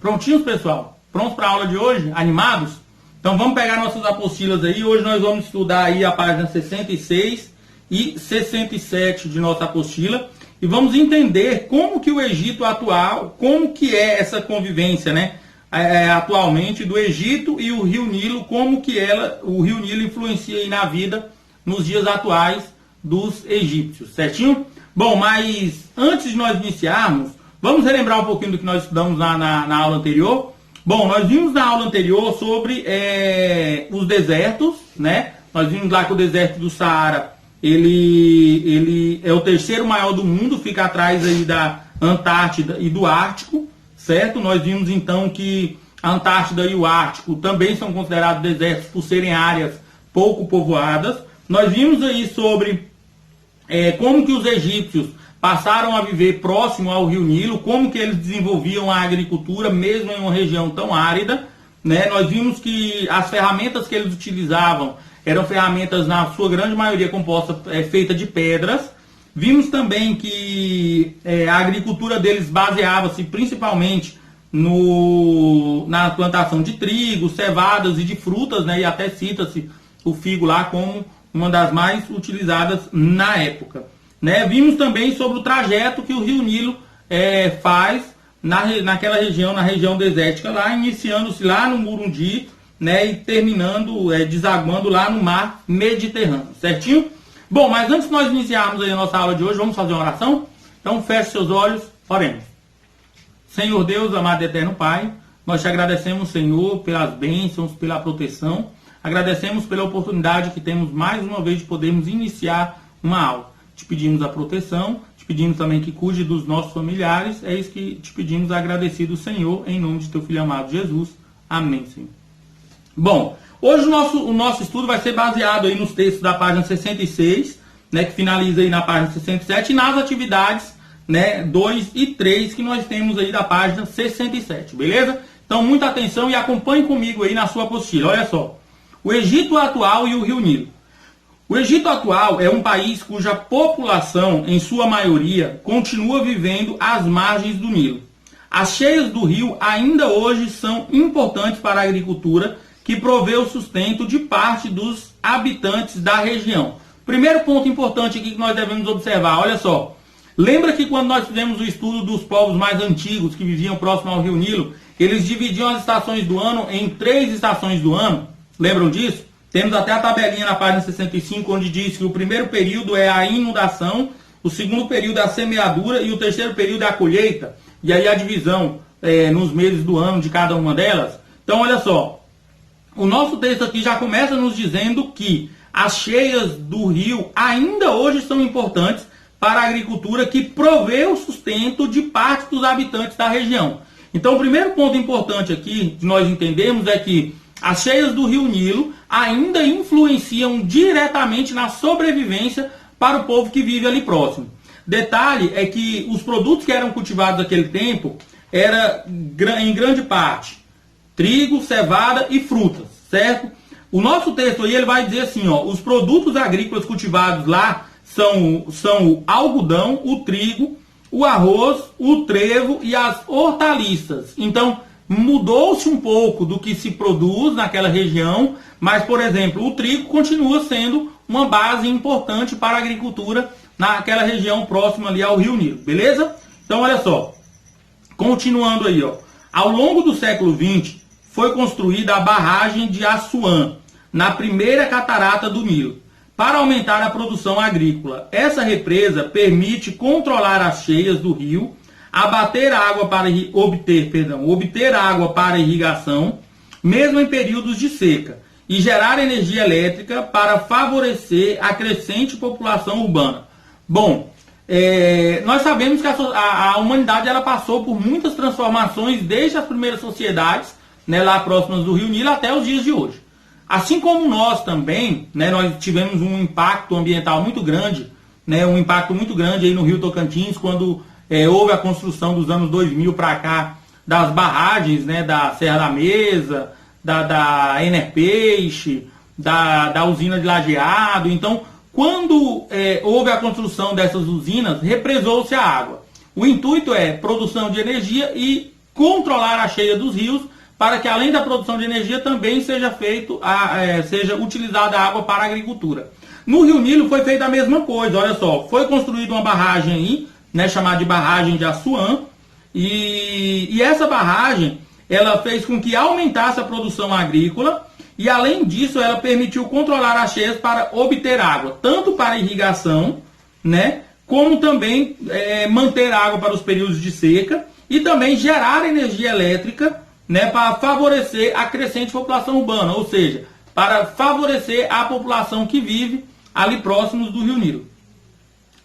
Prontinhos, pessoal? Prontos para a aula de hoje? Animados? Então vamos pegar nossas apostilas aí. Hoje nós vamos estudar aí a página 66 e 67 de nossa apostila. E vamos entender como que o Egito atual, como que é essa convivência, né? Atualmente do Egito e o Rio Nilo, como que o Rio Nilo influencia aí na vida nos dias atuais dos egípcios, certinho? Bom, mas antes de nós iniciarmos, vamos relembrar um pouquinho do que nós estudamos na aula anterior. Bom, nós vimos na aula anterior sobre os desertos, né? Nós vimos lá que o deserto do Saara, ele é o terceiro maior do mundo, fica atrás aí da Antártida e do Ártico, certo? Nós vimos então que a Antártida e o Ártico também são considerados desertos por serem áreas pouco povoadas. Nós vimos aí sobre como que os egípcios passaram a viver próximo ao Rio Nilo, como que eles desenvolviam a agricultura, mesmo em uma região tão árida, né? Nós vimos que as ferramentas que eles utilizavam eram ferramentas, na sua grande maioria, compostas, feitas de pedras. Vimos também que a agricultura deles baseava-se principalmente na plantação de trigo, cevadas e de frutas, né? E até cita-se o figo lá como uma das mais utilizadas na época, né? Vimos também sobre o trajeto que o Rio Nilo faz naquela região, na região desértica lá, iniciando-se lá no Burundi, né? E terminando, desaguando lá no mar Mediterrâneo, certinho? Bom, mas antes de nós iniciarmos aí a nossa aula de hoje, vamos fazer uma oração? Então feche seus olhos, oremos. Senhor Deus, amado e eterno Pai, nós te agradecemos, Senhor, pelas bênçãos, pela proteção. Agradecemos pela oportunidade que temos mais uma vez de podermos iniciar uma aula. Te pedimos a proteção, te pedimos também que cuide dos nossos familiares. É isso que te pedimos, agradecido, Senhor, em nome de teu Filho amado Jesus. Amém, Senhor. Bom, hoje o nosso estudo vai ser baseado aí nos textos da página 66, né, que finaliza aí na página 67, e nas atividades, né, 2 e 3 que nós temos aí da página 67, beleza? Então, muita atenção e acompanhe comigo aí na sua apostila. Olha só. O Egito atual e o Rio Nilo. O Egito atual é um país cuja população, em sua maioria, continua vivendo às margens do Nilo. As cheias do rio ainda hoje são importantes para a agricultura, que provê o sustento de parte dos habitantes da região. Primeiro ponto importante aqui que nós devemos observar, olha só. Lembra que quando nós fizemos o estudo dos povos mais antigos que viviam próximo ao Rio Nilo, eles dividiam as estações do ano em 3 estações do ano? Lembram disso? Temos até a tabelinha na página 65, onde diz que o primeiro período é a inundação, o segundo período é a semeadura e o terceiro período é a colheita. E aí a divisão nos meses do ano de cada uma delas. Então, olha só. O nosso texto aqui já começa nos dizendo que as cheias do rio ainda hoje são importantes para a agricultura, que provê o sustento de parte dos habitantes da região. Então, o primeiro ponto importante aqui de nós entendermos é que as cheias do Rio Nilo ainda influenciam diretamente na sobrevivência para o povo que vive ali próximo. Detalhe é que os produtos que eram cultivados naquele tempo era em grande parte trigo, cevada e frutas, certo? O nosso texto aí ele vai dizer assim, ó, os produtos agrícolas cultivados lá são o algodão, o trigo, o arroz, o trevo e as hortaliças. Então, mudou-se um pouco do que se produz naquela região, mas, por exemplo, o trigo continua sendo uma base importante para a agricultura naquela região próxima ali ao Rio Nilo, beleza? Então, olha só, continuando aí, ó, ao longo do século XX, foi construída a barragem de Assuã, na primeira catarata do Nilo, para aumentar a produção agrícola. Essa represa permite controlar as cheias do rio, obter água para irrigação, mesmo em períodos de seca, e gerar energia elétrica para favorecer a crescente população urbana. Bom, nós sabemos que a humanidade ela passou por muitas transformações desde as primeiras sociedades, né, lá próximas do Rio Nilo até os dias de hoje. Assim como nós também, né, nós tivemos um impacto ambiental muito grande, né, um impacto muito grande aí no Rio Tocantins, quando houve a construção dos anos 2000 para cá das barragens, né, da Serra da Mesa, da Enerpeixe, da usina de Lajeado. Então, quando houve a construção dessas usinas, represou-se a água. O intuito é produção de energia e controlar a cheia dos rios, para que além da produção de energia também seja seja utilizada a água para a agricultura. No Rio Nilo foi feita a mesma coisa, olha só, foi construída uma barragem aí, né, chamada de barragem de Assuã, e essa barragem, ela fez com que aumentasse a produção agrícola, e além disso ela permitiu controlar as cheias para obter água, tanto para irrigação, né, como também manter água para os períodos de seca, e também gerar energia elétrica, né, para favorecer a crescente população urbana, ou seja, para favorecer a população que vive ali próximos do Rio Nilo.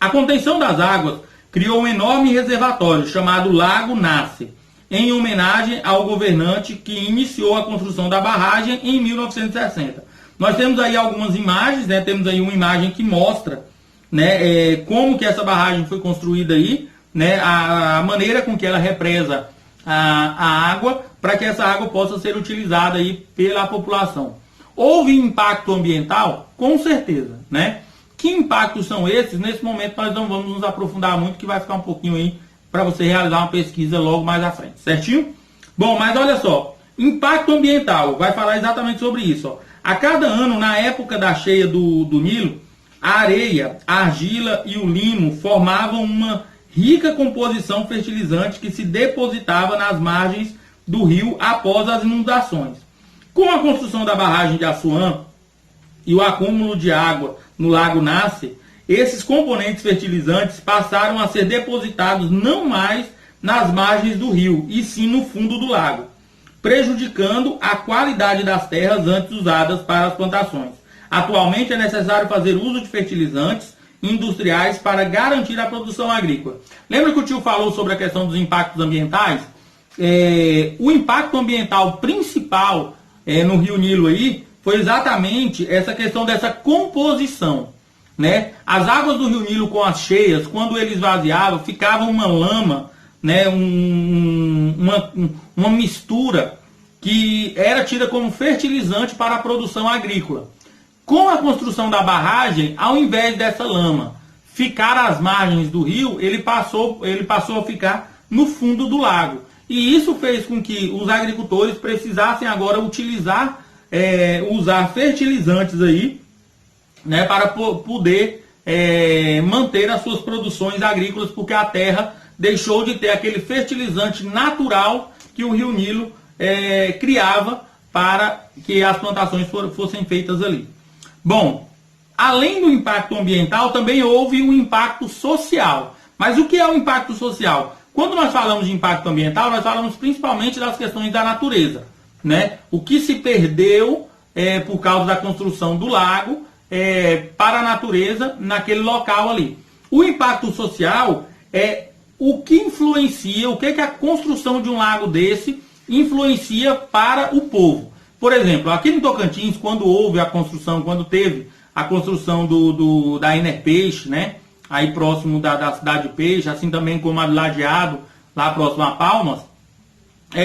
A contenção das águas criou um enorme reservatório chamado Lago Nasser, em homenagem ao governante que iniciou a construção da barragem em 1960. Nós temos aí algumas imagens, né, temos aí uma imagem que mostra, né, como que essa barragem foi construída aí, né, a maneira com que ela represa a água, para que essa água possa ser utilizada aí pela população. Houve impacto ambiental? Com certeza, né? Que impactos são esses? Nesse momento nós não vamos nos aprofundar muito, que vai ficar um pouquinho aí para você realizar uma pesquisa logo mais à frente, certinho? Bom, mas olha só, impacto ambiental, vai falar exatamente sobre isso, ó. A cada ano, na época da cheia do Nilo, a areia, a argila e o limo formavam uma rica composição fertilizante que se depositava nas margens do rio após as inundações. Com a construção da barragem de Assuã e o acúmulo de água no Lago Nasser, esses componentes fertilizantes passaram a ser depositados não mais nas margens do rio, e sim no fundo do lago, prejudicando a qualidade das terras antes usadas para as plantações. Atualmente é necessário fazer uso de fertilizantes industriais para garantir a produção agrícola. Lembra que o tio falou sobre a questão dos impactos ambientais? O impacto ambiental principal no Rio Nilo aí foi exatamente essa questão dessa composição, né? As águas do Rio Nilo com as cheias, quando ele esvaziava, ficava uma lama, né? Uma mistura que era tida como fertilizante para a produção agrícola. Com a construção da barragem, ao invés dessa lama ficar às margens do rio, ele passou a ficar no fundo do lago. E isso fez com que os agricultores precisassem agora usar fertilizantes aí, né, para poder manter as suas produções agrícolas, porque a terra deixou de ter aquele fertilizante natural que o Rio Nilo criava para que as plantações fossem feitas ali. Bom, além do impacto ambiental, também houve um impacto social. Mas o que é o impacto social? Quando nós falamos de impacto ambiental, nós falamos principalmente das questões da natureza, né? O que se perdeu por causa da construção do lago para a natureza naquele local ali. O impacto social é o que influencia, o que a construção de um lago desse influencia para o povo. Por exemplo, aqui no Tocantins, quando teve a construção da Enerpeixe, né? Aí próximo da cidade de Peixe, assim também como a do Lajeado, lá próximo a Palmas,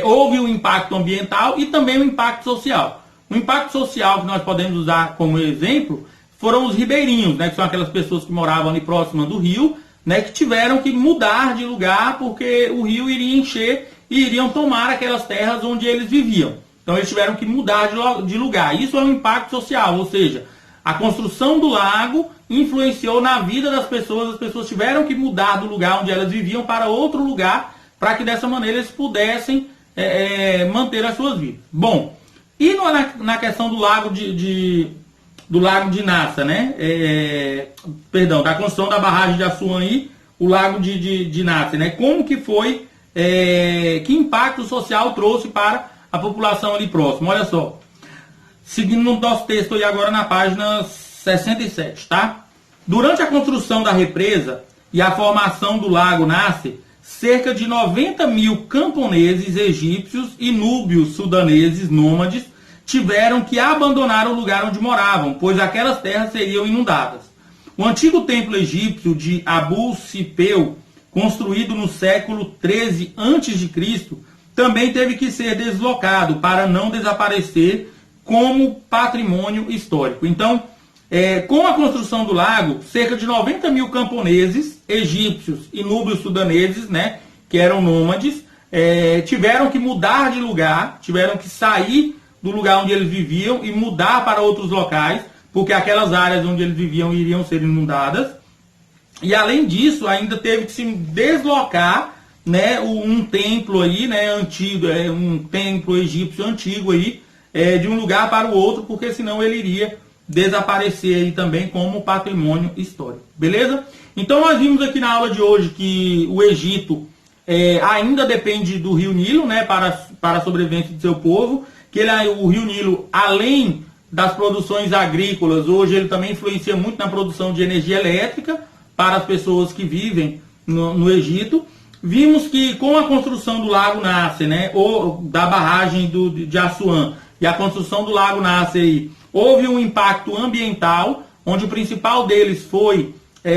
houve um impacto ambiental e também um impacto social. O impacto social que nós podemos usar como exemplo foram os ribeirinhos, né? Que são aquelas pessoas que moravam ali próxima do rio, né? Que tiveram que mudar de lugar porque o rio iria encher e iriam tomar aquelas terras onde eles viviam. Então eles tiveram que mudar de lugar. Isso é um impacto social, ou seja, a construção do lago influenciou na vida das pessoas, as pessoas tiveram que mudar do lugar onde elas viviam para outro lugar, para que dessa maneira eles pudessem manter as suas vidas. Bom, e na questão do lago do lago de Nasser, né? Da construção da barragem de Assuã aí, o lago de Nasser, né? Como que foi, que impacto social trouxe para a população ali próxima? Olha só, seguindo no nosso texto aí agora na página 67, tá? Durante a construção da represa e a formação do lago Nasser, cerca de 90 mil camponeses egípcios e núbios sudaneses nômades tiveram que abandonar o lugar onde moravam, pois aquelas terras seriam inundadas. O antigo templo egípcio de Abu-Sipeu, construído no século 13 a.C., também teve que ser deslocado para não desaparecer como patrimônio histórico. Então, com a construção do lago, cerca de 90 mil camponeses egípcios e núbios sudaneses, né, que eram nômades, tiveram que mudar de lugar, tiveram que sair do lugar onde eles viviam e mudar para outros locais, porque aquelas áreas onde eles viviam iriam ser inundadas. E além disso, ainda teve que se deslocar, né, um templo aí, né, antigo, um templo egípcio antigo aí, de um lugar para o outro, porque senão ele iria desaparecer aí também como patrimônio histórico. Beleza? Então nós vimos aqui na aula de hoje que o Egito ainda depende do Rio Nilo, né, para a sobrevivência do seu povo, que o Rio Nilo, além das produções agrícolas, hoje ele também influencia muito na produção de energia elétrica para as pessoas que vivem no Egito. Vimos que com a construção do Lago Nasser, né, ou da barragem de Assuã, e a construção do Lago Nasser aí, houve um impacto ambiental, onde o principal deles foi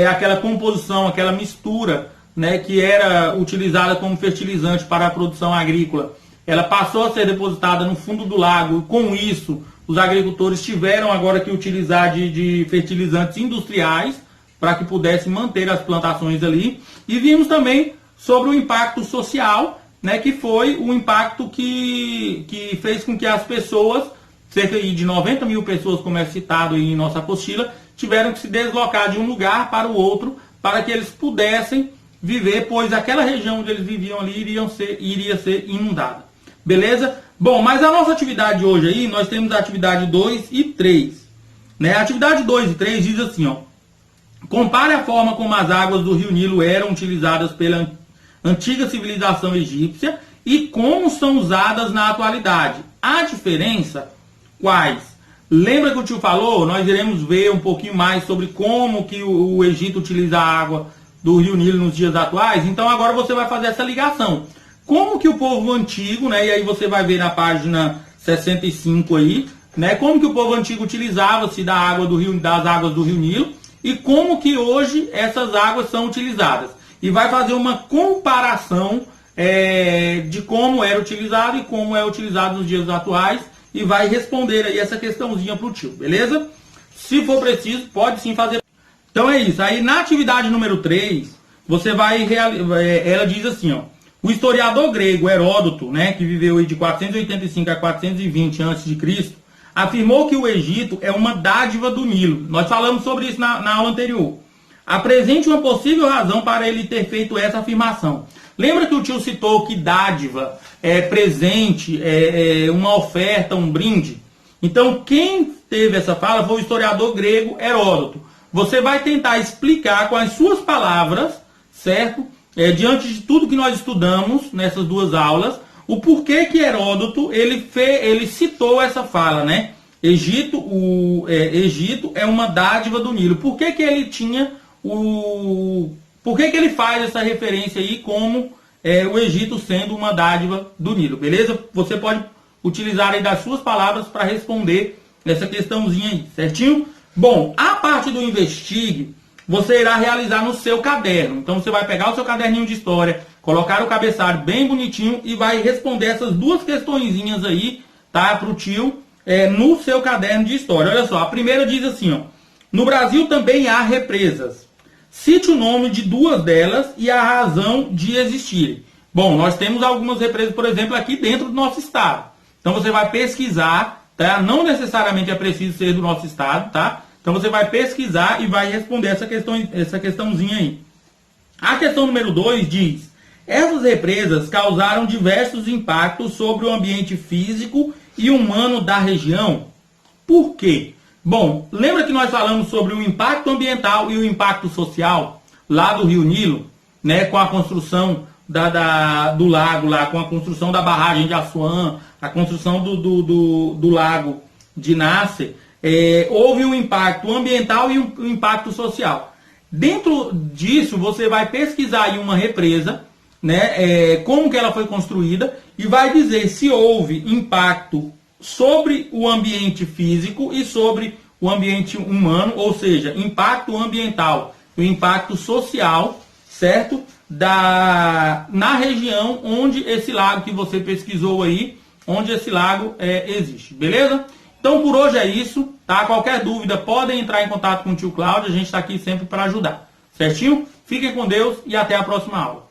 aquela composição, aquela mistura, né, que era utilizada como fertilizante para a produção agrícola. Ela passou a ser depositada no fundo do lago, e com isso os agricultores tiveram agora que utilizar de fertilizantes industriais para que pudessem manter as plantações ali. E vimos também sobre o impacto social, né, que foi o impacto que fez com que as pessoas, cerca de 90 mil pessoas, como é citado em nossa apostila, tiveram que se deslocar de um lugar para o outro para que eles pudessem viver, pois aquela região onde eles viviam ali iria ser inundada. Beleza? Bom, mas a nossa atividade hoje aí, nós temos a atividade 2 e 3. Né? A atividade 2 e 3 diz assim, ó: compare a forma como as águas do Rio Nilo eram utilizadas pela antiga civilização egípcia e como são usadas na atualidade. A diferença, quais? Lembra que o tio falou? Nós iremos ver um pouquinho mais sobre como que o Egito utiliza a água do Rio Nilo nos dias atuais. Então agora você vai fazer essa ligação. Como que o povo antigo, né, e aí você vai ver na página 65 aí, né, como que o povo antigo utilizava-se das águas do Rio Nilo e como que hoje essas águas são utilizadas. E vai fazer uma comparação de como era utilizado e como é utilizado nos dias atuais e vai responder aí essa questãozinha para o tio, beleza? Se for preciso, pode sim fazer. Então é isso. Aí na atividade número 3, você vai ela diz assim, ó: o historiador grego Heródoto, né, que viveu aí de 485 a 420 a.C., afirmou que o Egito é uma dádiva do Nilo. Nós falamos sobre isso na aula anterior. Apresente uma possível razão para ele ter feito essa afirmação. Lembra que o tio citou que dádiva é presente, uma oferta, um brinde? Então, quem teve essa fala foi o historiador grego Heródoto. Você vai tentar explicar com as suas palavras, certo? Diante de tudo que nós estudamos nessas duas aulas, o porquê que Heródoto ele citou essa fala, né? Egito é uma dádiva do Nilo. Por que que ele tinha por que que ele faz essa referência aí como o Egito sendo uma dádiva do Nilo, beleza? Você pode utilizar aí das suas palavras para responder essa questãozinha aí, certinho? Bom, a parte do investigue, você irá realizar no seu caderno. Então você vai pegar o seu caderninho de história, colocar o cabeçalho bem bonitinho e vai responder essas duas questõezinhas aí, tá? Para o tio, no seu caderno de história. Olha só, a primeira diz assim, ó: no Brasil também há represas. Cite o nome de duas delas e a razão de existirem. Bom, nós temos algumas represas, por exemplo, aqui dentro do nosso estado. Então você vai pesquisar, tá? Não necessariamente é preciso ser do nosso estado, tá? Então você vai pesquisar e vai responder essa questãozinha aí. A questão número 2 diz: essas represas causaram diversos impactos sobre o ambiente físico e humano da região. Por quê? Bom, lembra que nós falamos sobre o impacto ambiental e o impacto social lá do Rio Nilo, né, com a construção do lago lá, com a construção da barragem de Assuã, a construção do lago de Nasser, houve um impacto ambiental e um impacto social. Dentro disso, você vai pesquisar aí uma represa, né, como que ela foi construída, e vai dizer se houve impacto sobre o ambiente físico e sobre o ambiente humano, ou seja, impacto ambiental e impacto social, certo? Na região onde esse lago que você pesquisou aí, onde esse lago existe, beleza? Então por hoje é isso, tá? Qualquer dúvida podem entrar em contato com o tio Cláudio, a gente está aqui sempre para ajudar, certinho? Fiquem com Deus e até a próxima aula.